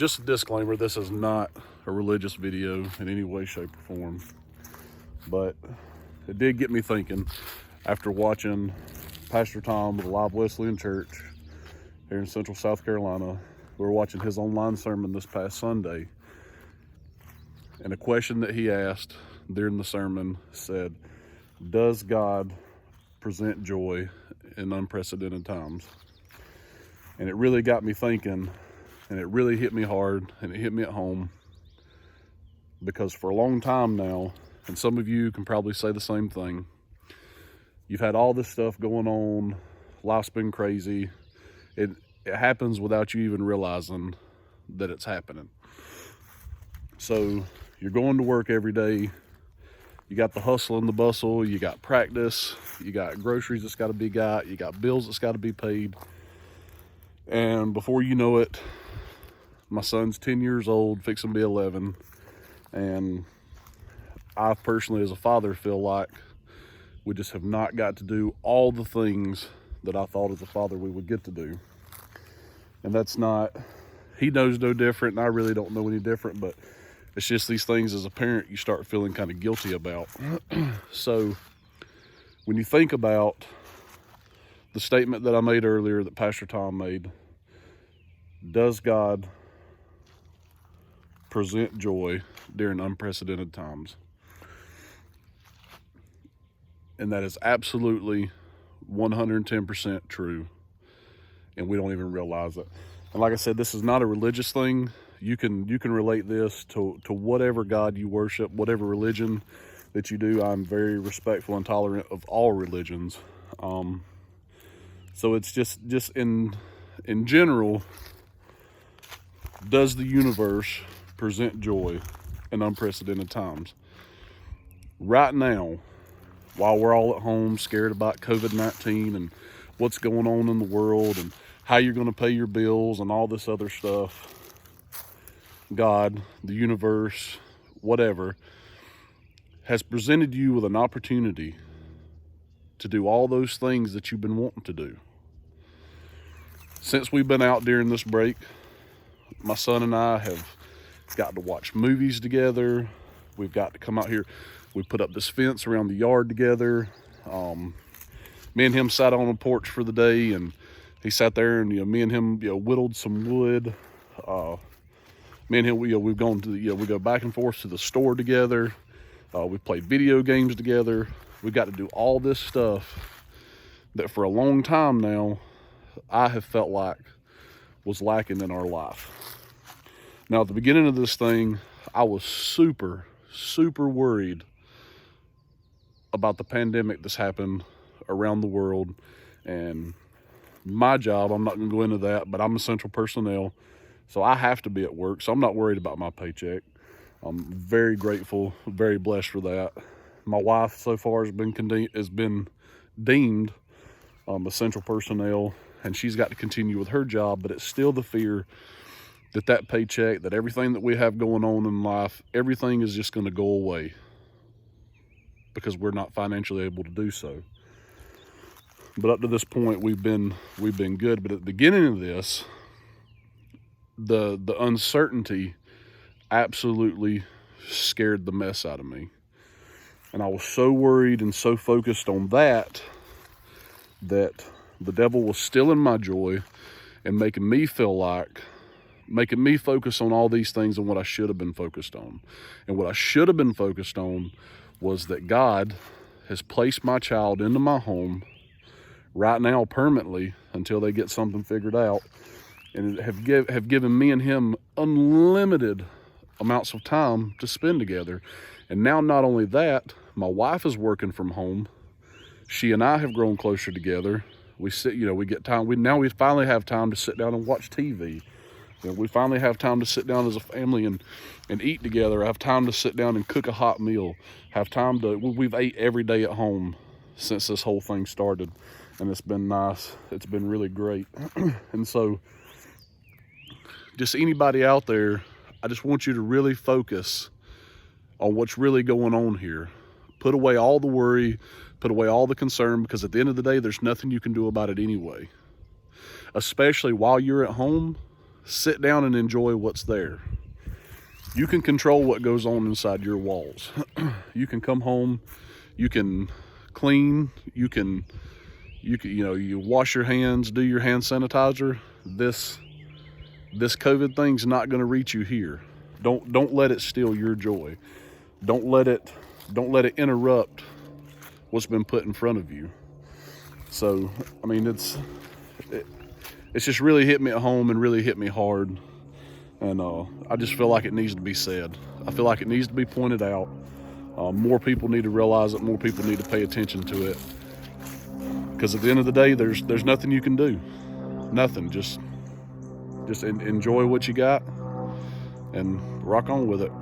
just a disclaimer, this is not a religious video in any way, shape, or form. But it did get me thinking after watching Pastor Tom of the Live Wesleyan Church here in Central South Carolina. We were watching his online sermon this past Sunday. And a question that he asked during the sermon said, does God present joy in unprecedented times? And it really got me thinking, and it really hit me hard, and it hit me at home, because for a long time now, and some of you can probably say the same thing, you've had all this stuff going on, life's been crazy, it happens without you even realizing that it's happening. So you're going to work every day, you got the hustle and the bustle, you got practice, you got groceries that's got to be got, you got bills that's got to be paid, and before you know it, my son's 10 years old, fixing to be 11, and I personally as a father feel like we just have not got to do all the things that I thought as a father we would get to do. And that's not, he knows no different, and I really don't know any different, but it's just these things as a parent you start feeling kind of guilty about. So when you think about the statement that I made earlier that Pastor Tom made, does God present joy during unprecedented times? And that is absolutely 110% true, and we don't even realize it. And like I said, this is not a religious thing. You can relate this to whatever God you worship, whatever religion that you do. I'm very respectful and tolerant of all religions. So it's just in general, does the universe present joy in unprecedented times? Right now, while we're all at home scared about COVID-19 and what's going on in the world and how you're going to pay your bills and all this other stuff, God, the universe, whatever, has presented you with an opportunity to do all those things that you've been wanting to do. Since we've been out during this break, my son and I have got to watch movies together. We've got to come out here. We put up this fence around the yard together. Me and him sat on a porch for the day, and he sat there, and me and him whittled some wood. Me and him, we've gone to we go back and forth to the store together. We played video games together. We got to do all this stuff that for a long time now I have felt like was lacking in our life. Now, at the beginning of this thing, I was super worried about the pandemic that's happened around the world. And my job, I'm not going to go into that, but I'm essential personnel, so I have to be at work, so I'm not worried about my paycheck. I'm very grateful, very blessed for that. My wife so far has been deemed essential personnel, and she's got to continue with her job, but it's still the fear that paycheck, that everything that we have going on in life, everything is just going to go away because we're not financially able to do so. But up to this point, we've been good. But at the beginning of this, the uncertainty absolutely scared the mess out of me. And I was so worried and so focused on that the devil was stealing my joy and making me focus on all these things and what I should have been focused on. And what I should have been focused on was that God has placed my child into my home right now permanently until they get something figured out, and have given me and him unlimited amounts of time to spend together. And now, not only that, my wife is working from home. She and I have grown closer together. We get time. We finally have time to sit down and watch TV. We finally have time to sit down as a family and eat together. Have time to sit down and cook a hot meal. We've ate every day at home since this whole thing started, and it's been nice. It's been really great. And so, just anybody out there, I just want you to really focus on what's really going on here. Put away all the worry, put away all the concern, because at the end of the day, there's nothing you can do about it anyway. Especially while you're at home, sit down and enjoy what's there. You can control what goes on inside your walls. You can come home, you can clean, you wash your hands, do your hand sanitizer. This COVID thing's not going to reach you here. Don't let it steal your joy. Don't let it interrupt what's been put in front of you. So, I mean, it's just really hit me at home and really hit me hard. And I just feel like it needs to be said. I feel like it needs to be pointed out. More people need to realize it. More people need to pay attention to it. Because at the end of the day, there's nothing you can do. Nothing. Just enjoy what you got and rock on with it.